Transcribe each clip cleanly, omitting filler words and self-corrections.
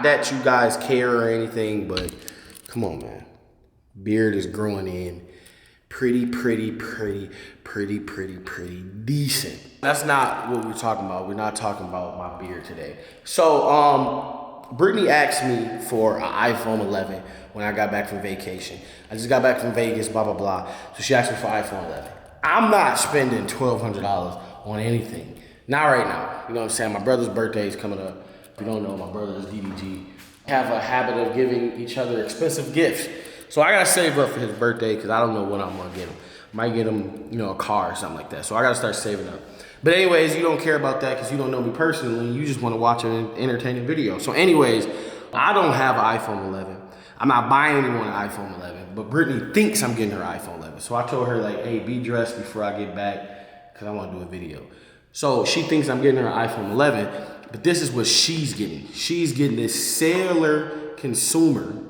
Not that you guys care or anything, but come on, man. Beard is growing in pretty decent. That's not what we're talking about. We're not talking about my beard today. So, Brittany asked me for an iPhone 11 when I got back from vacation. I just got back from Vegas, blah, blah, blah. So she asked me for iPhone 11. I'm not spending $1,200 on anything. Not right now. You know what I'm saying? My brother's birthday is coming up. If you don't know, my brother is DDG. Have a habit of giving each other expensive gifts. So I gotta save up for his birthday because I don't know what I'm gonna get him. Might get him, you know, a car or something like that. So I gotta start saving up. But anyways, you don't care about that because you don't know me personally. You just want to watch an entertaining video. So anyways, I don't have an iPhone 11. I'm not buying anyone an iPhone 11, but Brittany thinks I'm getting her iPhone 11. So I told her like, hey, be dressed before I get back because I want to do a video. So she thinks I'm getting her an iPhone 11, but this is what she's getting. She's getting this cellular consumer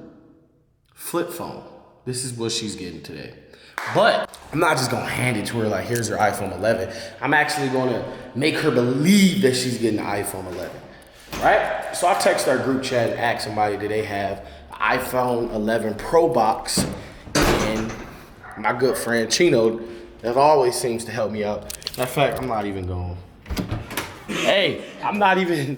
flip phone. This is what she's getting today. But I'm not just gonna hand it to her like, here's her iPhone 11. I'm actually gonna make her believe that she's getting an iPhone 11, right? So I text our group chat and ask somebody, do they have an iPhone 11 Pro box? And my good friend Chino, that always seems to help me out. Matter of fact, I'm not even going. Hey, I'm not even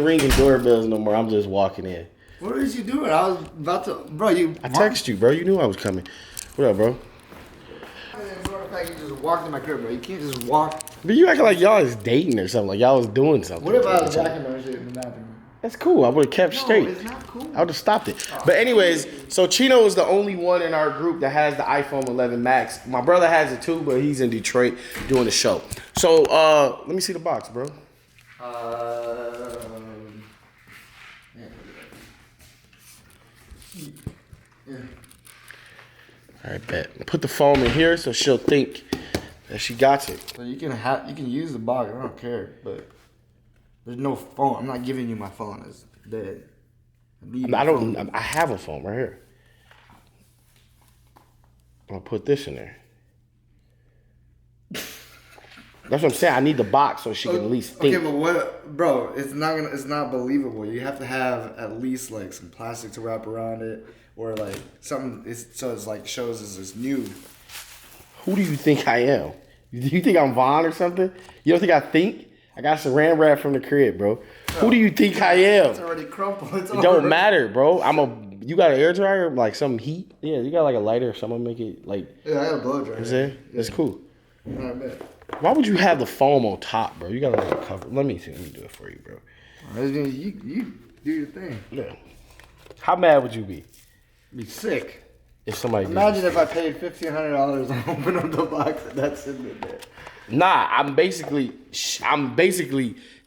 ringing doorbells no more. I'm just walking in. What is you doing? I was about to, bro. I texted you, bro. You knew I was coming. What up, bro? You just walked in my crib, bro. You can't just walk. But you acting like y'all is dating or something. Like y'all was doing something. What if I was jacking my shit in the bathroom? That's cool. I would have kept straight. It's not cool. I would have stopped it. But anyways, so Chino is the only one in our group that has the iPhone 11 Max. My brother has it too, but he's in Detroit doing the show. So let me see the box, bro. Yeah. All right, bet. Put the phone in here so she'll think that she got it. So you can use the box. I don't care, but there's no phone. I'm not giving you my phone. It's dead. I have a phone right here. I'm gonna put this in there. That's what I'm saying. I need the box so she can at least think. Okay, but what, bro? It's not believable. You have to have at least like some plastic to wrap around it, or like something. So it's like shows as it's new. Who do you think I am? Do you think I'm Vaughn or something? You don't think I think? I got saran wrap from the crib, bro. Who do you think I am? It's already crumpled. It don't matter, bro. You got an air dryer, like some heat? Yeah, you got like a lighter or something, make it like. Yeah, I got a blow dryer. You know That's cool. I bet. Why would you have the foam on top, bro? You gotta like cover. Let me do it for you, bro. You do your thing. Yeah. How mad would you be? Be sick. If somebody imagine if I paid $1,500 and opened up the box and that's in there. Nah, I'm basically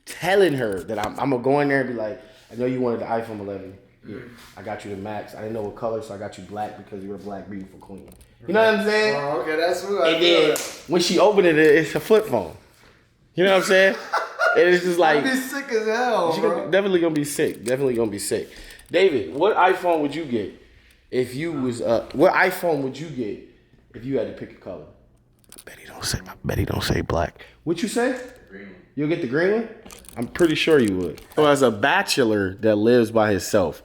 telling her that I'm gonna go in there and be like, I know you wanted the iPhone 11. Yeah, I got you the Max. I didn't know what color, so I got you black because you're a black beautiful queen. You know what I'm saying? Oh, okay, that's what And then when she opened it, it's a flip phone. You know what I'm saying? And it's just like I'd be sick as hell, bro. Definitely gonna be sick. David, what iPhone would you get if you was what iPhone would you get if you had to pick a color? Betty don't say black. What you say? Green. You'll get the green one? I'm pretty sure you would. So as a bachelor that lives by himself,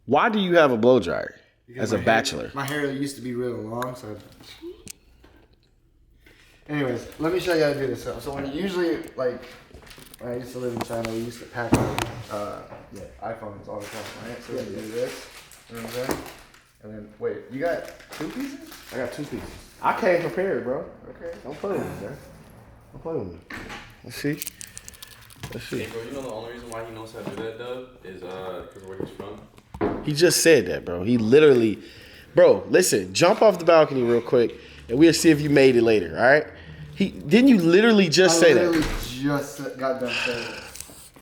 why do you have a blow dryer? As a bachelor. My hair used to be real long, so. Anyways, let me show you how to do this. So when usually, like, when I used to live in China, we used to pack iPhones all the time, right? So we do this, you know what I'm saying? And then, wait, you got 2 pieces? I got 2 pieces. I came prepared, bro. Okay. Don't play with me, man. Don't play with me. Let's see. Hey, bro, you know the only reason why he knows how to do that, though, is because of where he's from? He just said that, bro. He literally... Bro, listen. Jump off the balcony real quick, and we'll see if you made it later, all right? Didn't you literally just say that? I literally just got done saying it.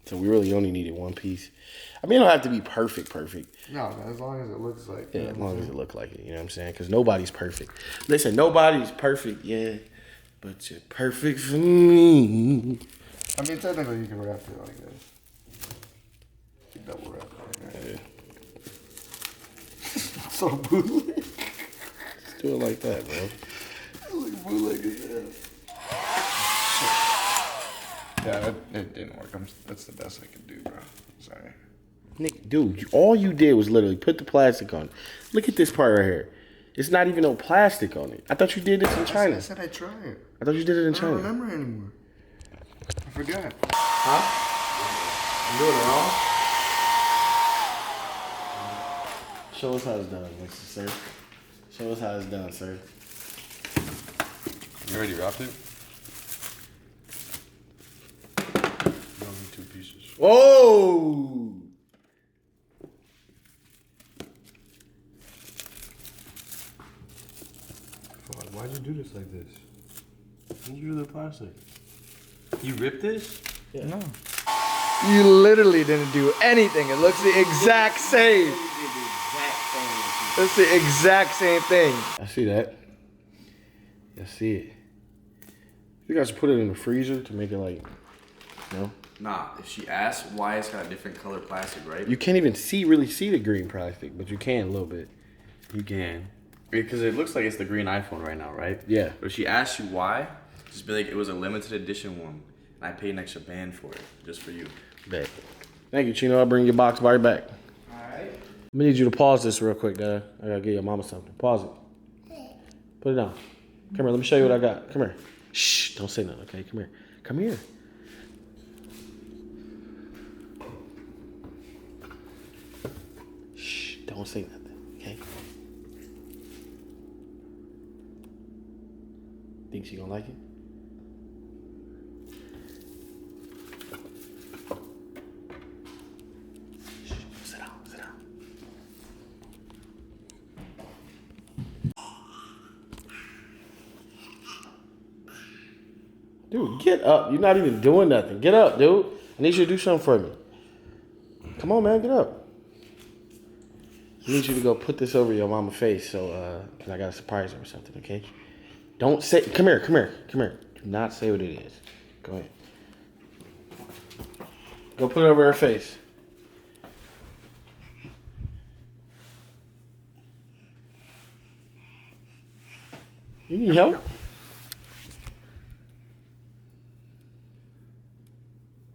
So we really only needed 1 piece. I mean, it don't have to be perfect. No, as long as it looks like it. Yeah, as long as it look like it, you know what I'm saying? Because nobody's perfect. Listen, nobody's perfect, yeah, but you're perfect for me. I mean, technically, you can wrap it like this. You double wrap it like that. Yeah. So bootleg. Just do it like that, bro. Look bootleg as hell. Yeah, it didn't work. That's the best I could do, bro. Sorry. Nick, dude, all you did was literally put the plastic on it. Look at this part right here. It's not even no plastic on it. I thought you did this in China. I said I tried. I thought you did it in I China. don't remember anymore. I forgot. Huh? I'm doing it wrong? Show us how it's done, Mr. Sir. Show us how it's done, sir. You already wrapped it? You only need 2 pieces. Whoa! Why'd you do this like this? Why'd you do the plastic? You ripped this? Yeah. No. You literally didn't do anything. It looks the exact same. It's the exact same thing. I see that. I see it. You guys should put it in the freezer to make it like, no? Nah, if she asks why it's got a different color plastic, right? You can't even really see the green plastic, but you can a little bit. You can. Because it looks like it's the green iPhone right now, right? Yeah. But if she asks you why, just be like, it was a limited edition one. And I paid an extra band for it, just for you. Bet. Thank you, Chino. I'll bring your box right back. Alright. I'm gonna need you to pause this real quick, Dad. I gotta get your mama something. Pause it. Put it down. Come here, let me show you what I got. Come here. Shh, don't say nothing, okay? Come here. Come here. Shh, don't say nothing, okay? Think she gonna like it? Shh, sit down, sit down. Dude, get up. You're not even doing nothing. Get up, dude. I need you to do something for me. Come on, man, get up. I need you to go put this over your mama's face so, cause I gotta surprise her or something, okay? Don't say, come here. Do not say what it is. Go ahead. Go put it over her face. You need help?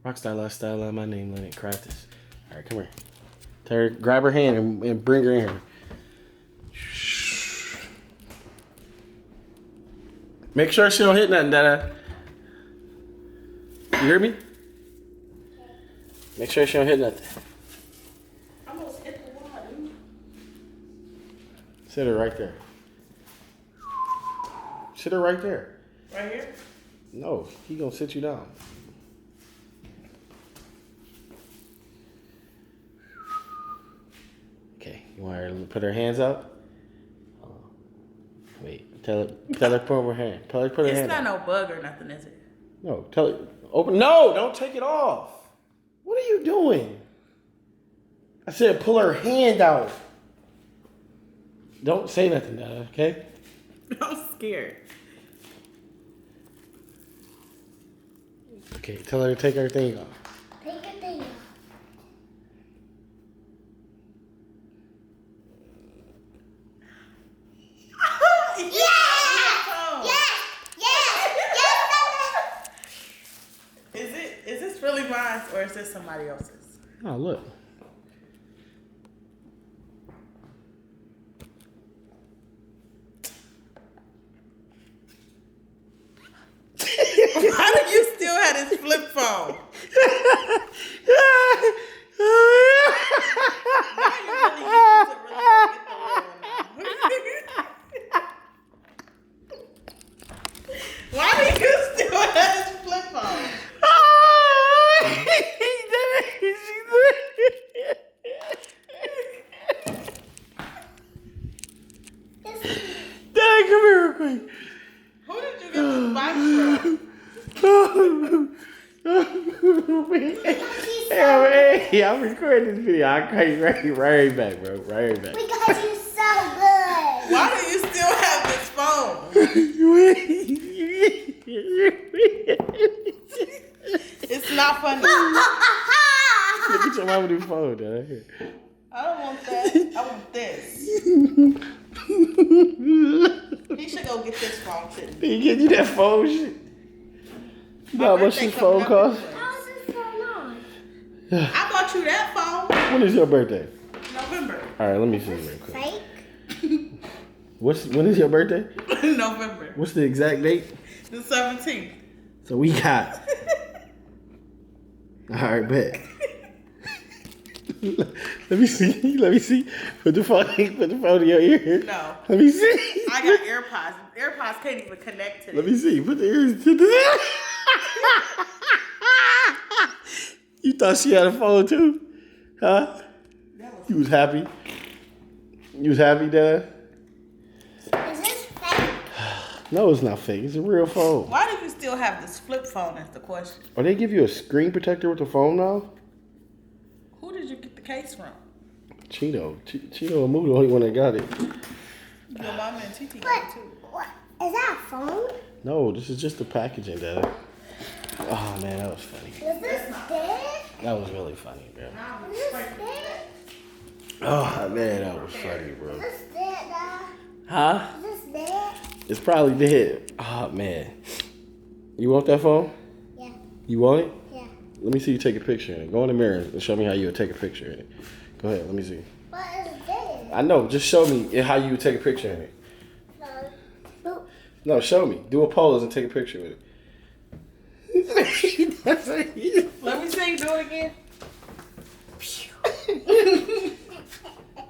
Rockstar Lifestyle, my name, Lenny Craftis. All right, come here. Tell her, grab her hand and bring her in here. Make sure she don't hit nothing, Dada. You hear me? Make sure she don't hit nothing. I almost hit the wall, dude. Sit her right there. Sit her right there. Right here? No, he gonna sit you down. Okay, you want her to put her hands up? Wait, tell her put her hand. Tell her put her It's hand not up. no bug or nothing, is it? No, tell her open. No, don't take it off. What are you doing? I said pull her hand out. Don't say nothing, Dada, okay? I'm scared. Okay, tell her to take her thing off. Take your thing off. Is this really mine or is this somebody else's? Oh, look. Why do you still have this flip phone? Why do you still have this flip phone? Dad, come here real quick. Who did you get this box from? Hey, I'm recording this video. I'll call you right back, bro. Right back. Because you're so good. Why do you still have this phone? It's not funny. Look at your mama do phone, Dad. I don't want that. I want this. He should go get this phone, shouldn't he? Did he get you that phone shit? How much birthday this phone coming up cost? anyway. How's this going on? I bought you that phone When is your birthday? November. All right, let me see real quick. Fake? When is your birthday? November. What's the exact date? The 17th. So we got. All right, bet. Let me see. Let me see. Put the phone in your ear. No. Let me see. I got AirPods. AirPods can't even connect to Let this. me see. Put the ears to the. You thought she had a phone too? Huh? You was happy? You was happy, Dad? Is this fake? No, it's not fake. It's a real phone. Why do you still have this flip phone is the question. Or they give you a screen protector with the phone now? Who did you get the case from? Chino. Chino and Moo the only one that got it. Your mama and Titi But, got it too. what? Is that a phone? No, this is just the packaging, Dad. Oh, man, that was funny. Is this dead? That was really funny, bro. Is this dead? Oh, man, that was funny, bro. Is this dead, Dad? Huh? Is this dead? It's probably dead. Oh, man. You want that phone? Yeah. You want it? Yeah. Let me see you take a picture in it. Go in the mirror and show me how you would take a picture in it. Go ahead, let me see. But it's dead. I know, just show me how you would take a picture in it. Boop. No, show me. Do a pose and take a picture with it. Let me see you do it again.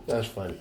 That's funny.